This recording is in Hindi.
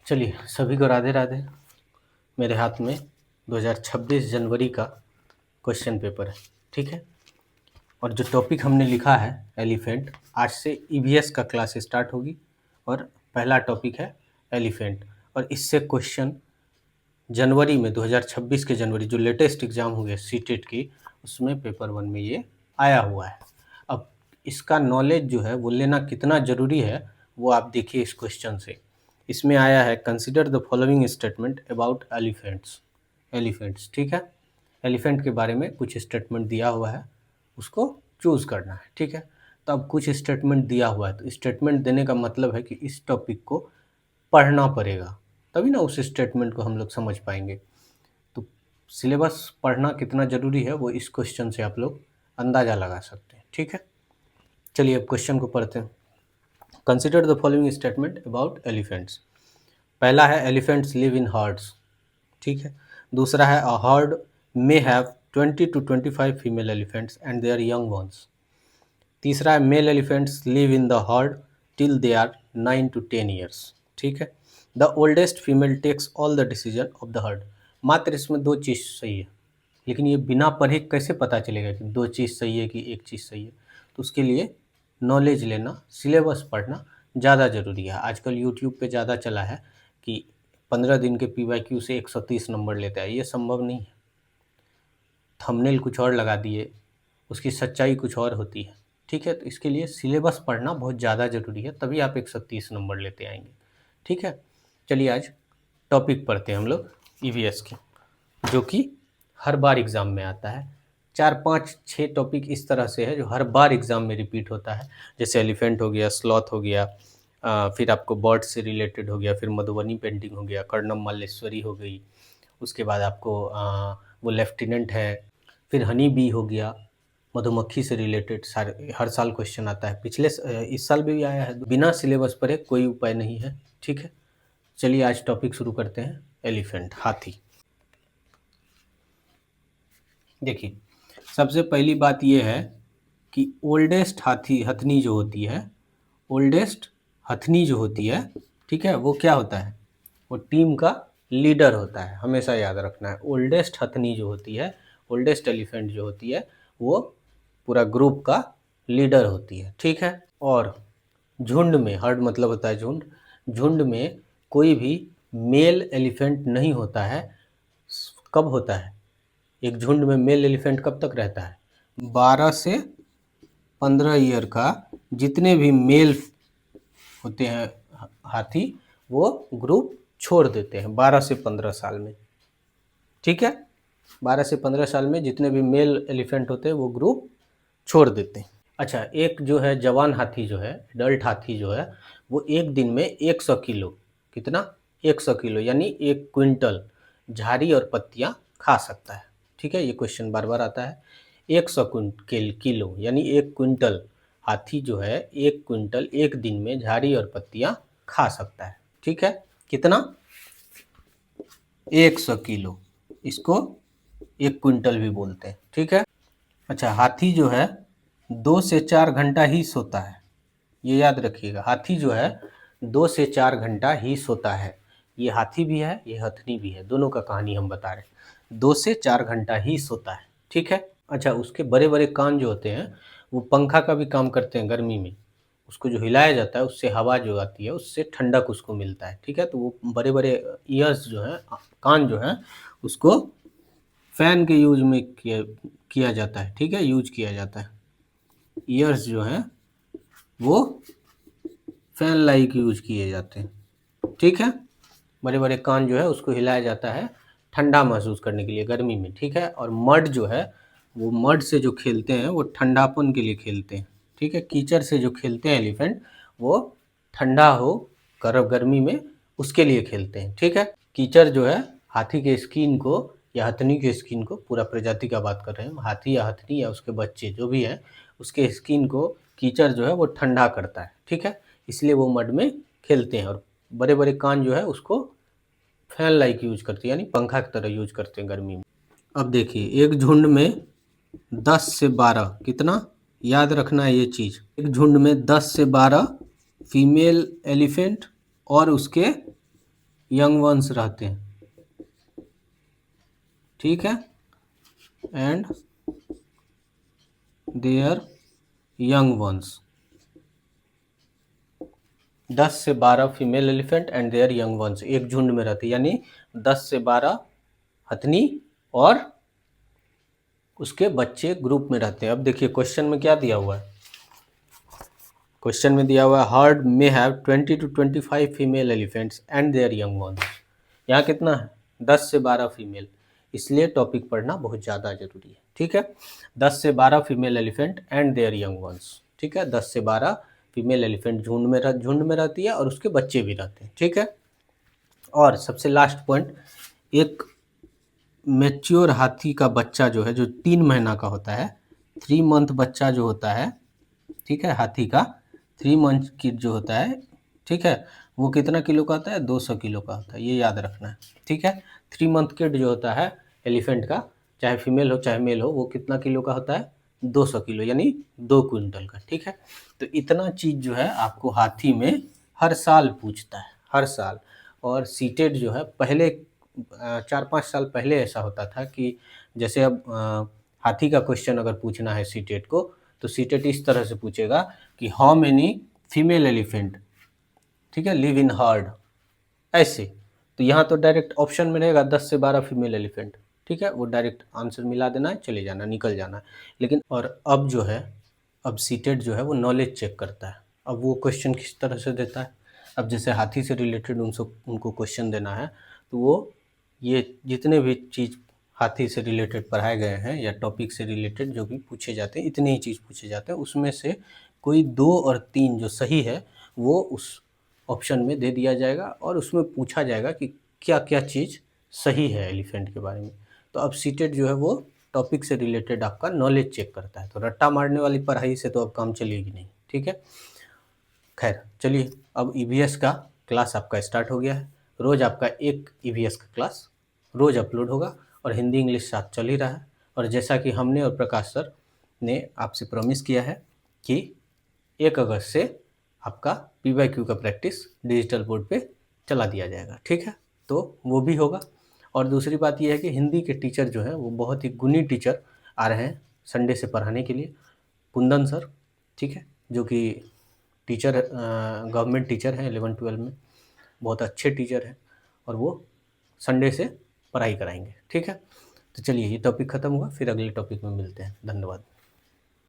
चलिए सभी को राधे राधे। मेरे हाथ में 2026 जनवरी का क्वेश्चन पेपर है, ठीक है। और जो टॉपिक हमने लिखा है एलिफेंट, आज से ईवीएस का क्लास स्टार्ट होगी और पहला टॉपिक है एलिफेंट। और इससे क्वेश्चन जनवरी में 2026 के जनवरी जो लेटेस्ट एग्ज़ाम हुए सीटेट की, उसमें पेपर 1 में ये आया हुआ है। अब इसका नॉलेज जो है वो लेना कितना ज़रूरी है वो आप देखिए इस क्वेश्चन से। इसमें आया है consider the following statement about elephants, ठीक है। एलिफेंट के बारे में कुछ स्टेटमेंट दिया हुआ है, उसको चूज़ करना है, ठीक है। तो अब कुछ स्टेटमेंट दिया हुआ है, तो स्टेटमेंट देने का मतलब है कि इस टॉपिक को पढ़ना पड़ेगा, तभी ना उस स्टेटमेंट को हम लोग समझ पाएंगे। तो सिलेबस पढ़ना कितना ज़रूरी है वो इस क्वेश्चन से आप लोग अंदाज़ा लगा सकते हैं, ठीक है। चलिए अब क्वेश्चन को पढ़ते हैं। Consider the following statement about elephants. पहला है एलिफेंट्स लिव इन हर्ड्स, ठीक है। दूसरा है a herd may have 20 to 25 female elephants and their young ones. तीसरा है male elephants live in the herd till they are 9 to 10 years, ठीक है। The oldest female takes all the decision of the herd. मात्र इसमें दो चीज़ सही है, लेकिन ये बिना पढ़े कैसे पता चलेगा कि दो चीज़ सही है कि एक चीज़ सही है। तो उसके लिए नॉलेज लेना, सिलेबस पढ़ना ज़्यादा ज़रूरी है। आजकल यूट्यूब पे ज़्यादा चला है कि 15 दिन के PYQ से 130 नंबर लेता है, ये संभव नहीं है। थंबनेल कुछ और लगा दिए, उसकी सच्चाई कुछ और होती है, ठीक है। तो इसके लिए सिलेबस पढ़ना बहुत ज़्यादा ज़रूरी है, तभी आप 130 नंबर लेते आएंगे, ठीक है। चलिए आज टॉपिक पढ़ते हैं हम लोग EVS के, जो कि हर बार एग्ज़ाम में आता है। 4 5 6 टॉपिक इस तरह से है जो हर बार एग्ज़ाम में रिपीट होता है। जैसे एलिफेंट हो गया, स्लॉथ हो गया, फिर आपको बर्ड से रिलेटेड हो गया, फिर मधुबनी पेंटिंग हो गया, कर्णम मालेश्वरी हो गई, उसके बाद आपको वो लेफ्टिनेंट है, फिर हनी बी हो गया, मधुमक्खी से रिलेटेड सारे हर साल क्वेश्चन आता है। इस साल भी आया है। बिना सिलेबस पढ़े कोई उपाय नहीं है, ठीक है। चलिए आज टॉपिक शुरू करते हैं। एलिफेंट, हाथी। देखिए सबसे पहली बात यह है कि ओल्डेस्ट हथनी जो होती है, ओल्डेस्ट हथनी जो होती है, ठीक है, वो क्या होता है, वो टीम का लीडर होता है। हमेशा याद रखना है, ओल्डेस्ट हथनी जो होती है, ओल्डेस्ट एलिफेंट जो होती है, वो पूरा ग्रुप का लीडर होती है, ठीक है। और झुंड में, हर्ड मतलब होता है झुंड, झुंड में कोई भी मेल एलिफेंट नहीं होता है। कब होता है, एक झुंड में मेल एलिफेंट कब तक रहता है, 12 से 15 ईयर का जितने भी मेल होते हैं हाथी, वो ग्रुप छोड़ देते हैं 12 से 15 साल में, ठीक है। 12 से 15 साल में जितने भी मेल एलिफेंट होते हैं वो ग्रुप छोड़ देते हैं। अच्छा, एक जो है जवान हाथी जो है, एडल्ट हाथी जो है, वो एक दिन में 100 किलो, कितना, 100 किलो यानी 1 क्विंटल झाड़ी और पत्तियां खा सकता है, ठीक है। ये क्वेश्चन बार बार आता है। 100 किलो यानी 1 क्विंटल हाथी जो है 1 क्विंटल एक दिन में झाड़ी और पत्तियां खा सकता है, ठीक है। कितना, 100 किलो, इसको 1 क्विंटल भी बोलते हैं, ठीक है। अच्छा, हाथी जो है 2 से 4 घंटा ही सोता है, ये याद रखिएगा। हाथी जो है 2 से 4 घंटा ही सोता है। ये हाथी भी है, ये हथनी भी है, दोनों का कहानी हम बता रहे हैं। 2 से 4 घंटा ही सोता है, ठीक है। अच्छा, उसके बड़े बड़े कान जो होते हैं वो पंखा का भी काम करते हैं गर्मी में। उसको जो हिलाया जाता है उससे हवा जो आती है उससे ठंडक उसको मिलता है, ठीक है। तो वो बड़े बड़े ईयर्स जो हैं, कान जो हैं, उसको फैन के यूज में किया जाता है, ठीक है, यूज किया जाता है। ईयर्स जो हैं वो फैन लाइक यूज किए जाते हैं, ठीक है। बड़े बड़े कान जो है उसको हिलाया जाता है ठंडा महसूस करने के लिए गर्मी में, ठीक है। और मड जो है, वो मड से जो खेलते हैं वो ठंडापन के लिए खेलते हैं, ठीक है। कीचड़ से जो खेलते हैं एलिफेंट, वो ठंडा हो गर्मी में उसके लिए खेलते हैं, ठीक है। कीचड़ जो है हाथी के स्किन को या हथनी के स्किन को, पूरा प्रजाति का बात कर रहे हैं, हाथी या हथनी या उसके बच्चे जो भी हैं, उसके स्किन को कीचड़ जो है वो ठंडा करता है, ठीक है। इसलिए वो मड में खेलते हैं। और बड़े बड़े कान जो है उसको फैन लाइक यूज करते हैं, यानी पंखा की तरह यूज करते हैं गर्मी में। अब देखिए, एक झुंड में 10 से 12, कितना, याद रखना है ये चीज़, एक झुंड में 10 से 12 फीमेल एलिफेंट और उसके यंग वंस रहते हैं, ठीक है, एंड देयर यंग वंस। 10 से 12 female elephant and their young once एक झुंड में रहते, यानी 10 से 12 हथनी और उसके बच्चे ग्रुप में रहते हैं। अब देखिए क्वेश्चन में क्या दिया हुआ है, क्वेश्चन में दिया हुआ है हर्ड में have 20 to 25 female elephants and their young once. यहाँ कितना है, 10 से 12 फीमेल, इसलिए टॉपिक पढ़ना बहुत ज़्यादा जरूरी है, ठीक है। 10 से 12 female elephant and their young once, ठीक है, 10 से 12 फीमेल एलिफेंट झुंड में रहती है और उसके बच्चे भी रहते हैं, ठीक है। और सबसे लास्ट पॉइंट, एक मैच्योर हाथी का बच्चा जो है, जो 3 महीना का होता है, 3 मंथ बच्चा जो होता है, ठीक है, हाथी का 3 मंथ किड जो होता है, ठीक है, वो कितना किलो का होता है, 200 किलो का होता है, ये याद रखना है, ठीक है। 3 मंथ किड जो होता है एलिफेंट का, चाहे फीमेल हो चाहे मेल हो, वो कितना किलो का होता है, 200 किलो, यानी 2 क्विंटल का, ठीक है। तो इतना चीज़ जो है आपको हाथी में हर साल पूछता है, हर साल। और सीटेड जो है पहले 4-5 साल पहले ऐसा होता था कि जैसे अब हाथी का क्वेश्चन अगर पूछना है सीटेट को, तो सीटेट इस तरह से पूछेगा कि हाउ मेनी फीमेल एलिफेंट, ठीक है, लिव इन हर्ड, ऐसे। तो यहाँ तो डायरेक्ट ऑप्शन में रहेगा 10 से 12 फीमेल एलिफेंट, ठीक है, वो डायरेक्ट आंसर मिला देना है, चले जाना, निकल जाना है। लेकिन और अब जो है, अब सीटेट जो है वो नॉलेज चेक करता है। अब वो क्वेश्चन किस तरह से देता है, अब जैसे हाथी से रिलेटेड उनको क्वेश्चन देना है, तो वो ये जितने भी चीज़ हाथी से रिलेटेड पढ़ाए गए हैं या टॉपिक से रिलेटेड जो भी पूछे जाते हैं, इतने ही चीज़ पूछे जाते हैं, उसमें से कोई 2 और 3 जो सही है वो उस ऑप्शन में दे दिया जाएगा और उसमें पूछा जाएगा कि क्या क्या चीज़ सही है एलिफेंट के बारे में। तो अब सीटेट जो है वो टॉपिक से रिलेटेड आपका नॉलेज चेक करता है, तो रट्टा मारने वाली पढ़ाई से तो अब काम चलेगी नहीं, ठीक है। खैर चलिए, अब ईवीएस का क्लास आपका स्टार्ट हो गया है। रोज़ आपका एक ईवीएस का क्लास रोज़ अपलोड होगा और हिंदी इंग्लिश साथ चल ही रहा है। और जैसा कि हमने और प्रकाश सर ने आपसे प्रॉमिस किया है कि 1 अगस्त से आपका PYQ का प्रैक्टिस डिजिटल बोर्ड पे चला दिया जाएगा, ठीक है, तो वो भी होगा। और दूसरी बात ये है कि हिंदी के टीचर जो हैं वो बहुत ही गुणी टीचर आ रहे हैं संडे से पढ़ाने के लिए, कुंदन सर, ठीक है, जो कि टीचर गवर्नमेंट टीचर हैं 11-12 में, बहुत अच्छे टीचर हैं और वो संडे से पढ़ाई कराएंगे, ठीक है। तो चलिए ये टॉपिक ख़त्म हुआ, फिर अगले टॉपिक में मिलते हैं, धन्यवाद।